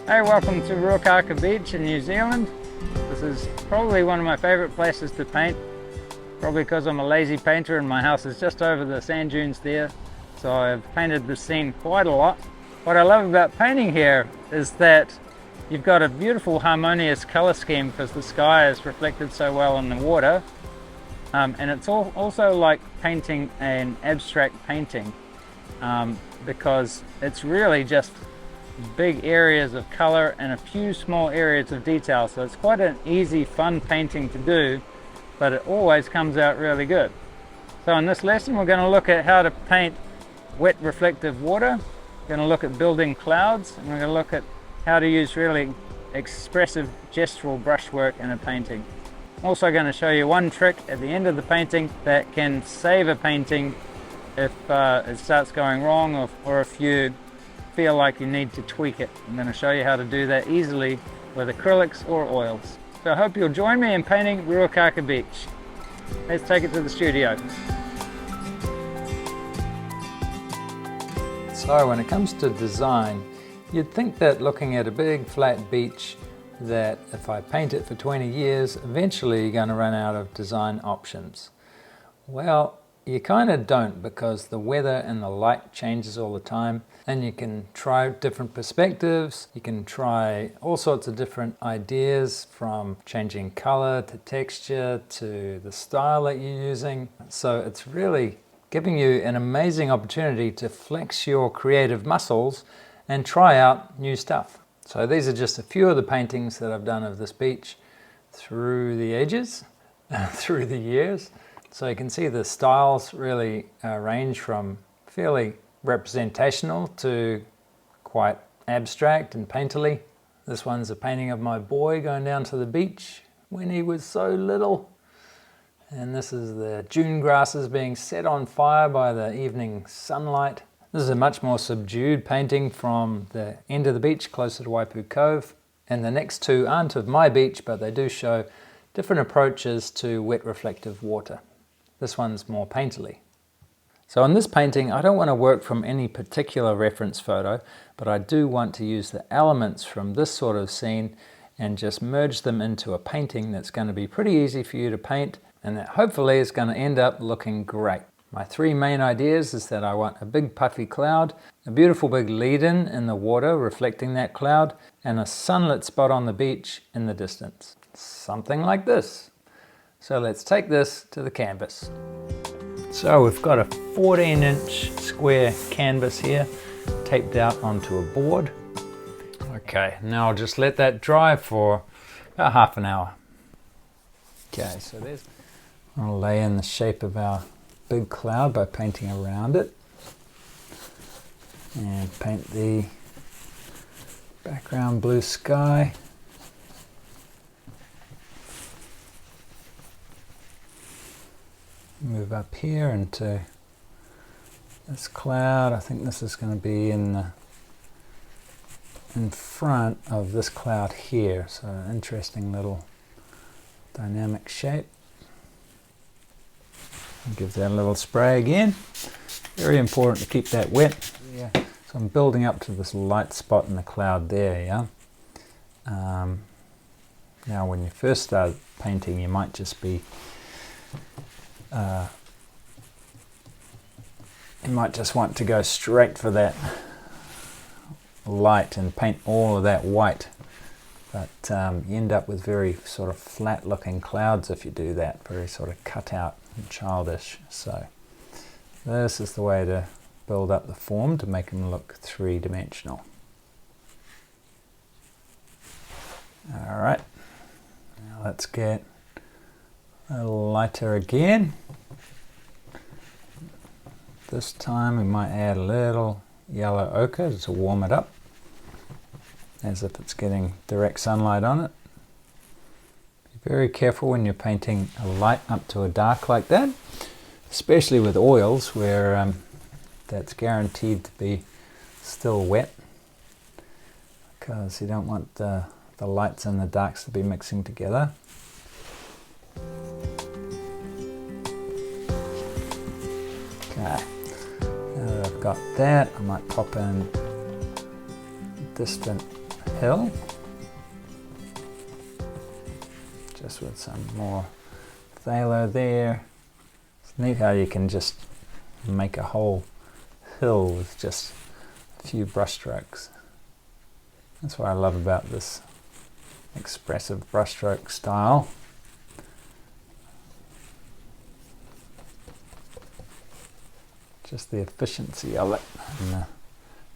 Hey, welcome to Ruakaka Beach in New Zealand. This is probably one of my favorite places to paint, probably because I'm a lazy painter and my house is just over the sand dunes there, so I've painted this scene quite a lot. What I love about painting here is that you've got a beautiful harmonious color scheme because the sky is reflected so well in the water, and it's also like painting an abstract painting, because it's really just big areas of color and a few small areas of detail. So it's quite an easy, fun painting to do, but it always comes out really good. So in this lesson we're going to look at how to paint wet reflective water. We're going to look at building clouds, and we're going to look at how to use really expressive gestural brushwork in a painting. I'm also going to show you one trick at the end of the painting that can save a painting if it starts going wrong, or if you feel like you need to tweak it. I'm going to show you how to do that easily with acrylics or oils. So I hope you'll join me in painting Ruakaka Beach. Let's take it to the studio. So when it comes to design, you'd think that looking at a big flat beach, that if I paint it for 20 years, eventually you're going to run out of design options. Well, you kind of don't, because the weather and the light changes all the time, and you can try different perspectives. You can try all sorts of different ideas, from changing color to texture to the style that you're using. So it's really giving you an amazing opportunity to flex your creative muscles and try out new stuff. So these are just a few of the paintings that I've done of this beach through the ages, through the years. So you can see the styles really range from fairly representational to quite abstract and painterly. This one's a painting of my boy going down to the beach when he was so little. And this is the dune grasses being set on fire by the evening sunlight. This is a much more subdued painting from the end of the beach closer to Waipu Cove. And the next two aren't of my beach, but they do show different approaches to wet reflective water. This one's more painterly. So in this painting, I don't want to work from any particular reference photo, but I do want to use the elements from this sort of scene and just merge them into a painting that's going to be pretty easy for you to paint, and that hopefully is going to end up looking great. My three main ideas is that I want a big puffy cloud, a beautiful big lead-in in the water reflecting that cloud, and a sunlit spot on the beach in the distance. Something like this. So let's take this to the canvas. So we've got a 14-inch square canvas here, taped out onto a board. Okay, now I'll just let that dry for about half an hour. Okay, so I'll lay in the shape of our big cloud by painting around it. And paint the background blue sky. Move up here into this cloud. I think this is going to be in front of this cloud here. So an interesting little dynamic shape. I'll give that a little spray again. Very important to keep that wet. Yeah. So I'm building up to this light spot in the cloud there. Yeah. Now when you first start painting, you might just be you might just want to go straight for that light and paint all of that white, but you end up with very sort of flat looking clouds if you do that, very sort of cut out and childish. So this is the way to build up the form to make them look three-dimensional. Alright, now let's get a little lighter again. This time we might add a little yellow ochre to warm it up, as if it's getting direct sunlight on it. Be very careful when you're painting a light up to a dark like that, especially with oils where that's guaranteed to be still wet, because you don't want the lights and the darks to be mixing together. Okay, now that I've got that, I might pop in distant hill, just with some more phthalo there. It's neat how you can just make a whole hill with just a few brush strokes. That's what I love about this expressive brushstroke style. Just the efficiency of it and the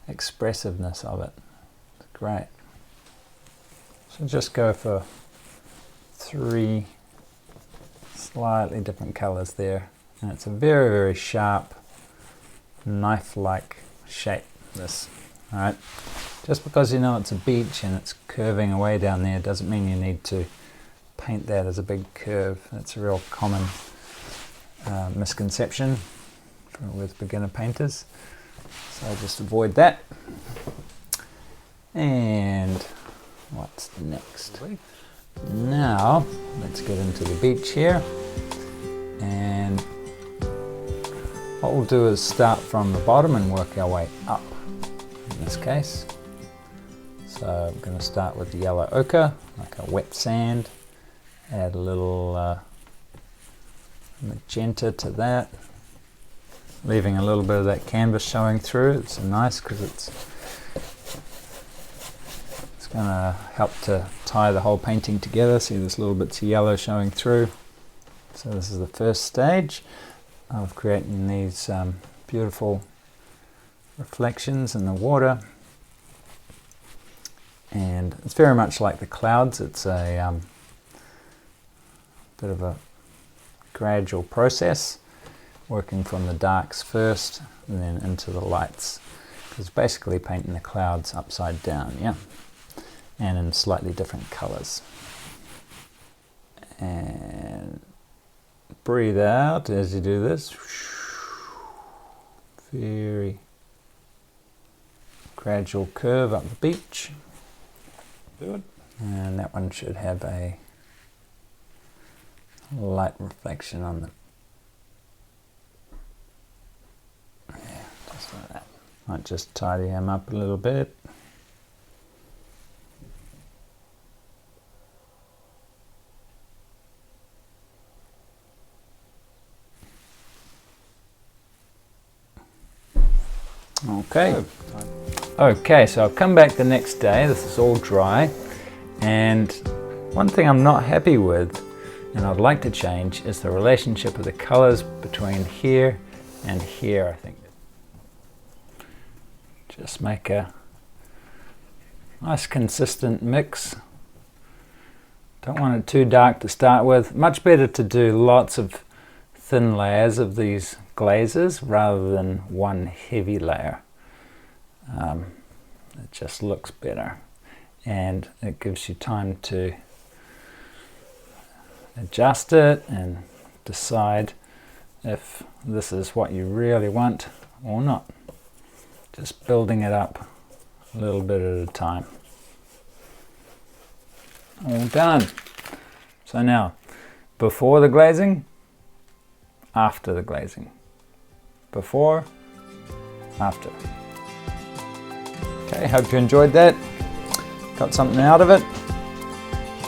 expressiveness of it. It's great. So just go for 3 slightly different colors there. And it's a very, very sharp, knife-like shape, this. Alright. Just because you know it's a beach and it's curving away down there doesn't mean you need to paint that as a big curve. That's a real common misconception with beginner painters. So just avoid that. And what's next? Now let's get into the beach here. And what we'll do is start from the bottom and work our way up in this case. So I'm going to start with the yellow ochre, like a wet sand. Add a little magenta to that, leaving a little bit of that canvas showing through. It's nice because it's going to help to tie the whole painting together. See, there's little bits of yellow showing through. So this is the first stage of creating these beautiful reflections in the water. And it's very much like the clouds. It's a bit of a gradual process, working from the darks first and then into the lights. It's basically painting the clouds upside down, yeah, and in slightly different colors. And breathe out as you do this. Very gradual curve up the beach. Good. And that one should have a light reflection on the, yeah, just like that. Might just tidy him up a little bit. Okay. Okay, so I've come back the next day. This is all dry, and one thing I'm not happy with and I'd like to change is the relationship of the colors between here and here. I think just make a nice consistent mix. Don't want it too dark to start with. Much better to do lots of thin layers of these glazes rather than one heavy layer. It just looks better and it gives you time to adjust it and decide if this is what you really want or not. Just building it up a little bit at a time. All done. So now, before the glazing, after the glazing. Before, after. Okay, hope you enjoyed that. Got something out of it.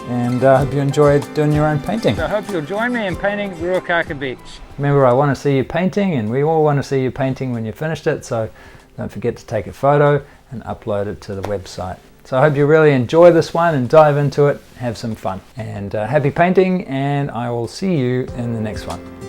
And I hope you enjoyed doing your own painting. So I hope you'll join me in painting Ruakaka Beach. Remember, I want to see you painting, and we all want to see you painting when you finished it, so don't forget to take a photo and upload it to the website. So I hope you really enjoy this one and dive into it, have some fun. And happy painting, and I will see you in the next one.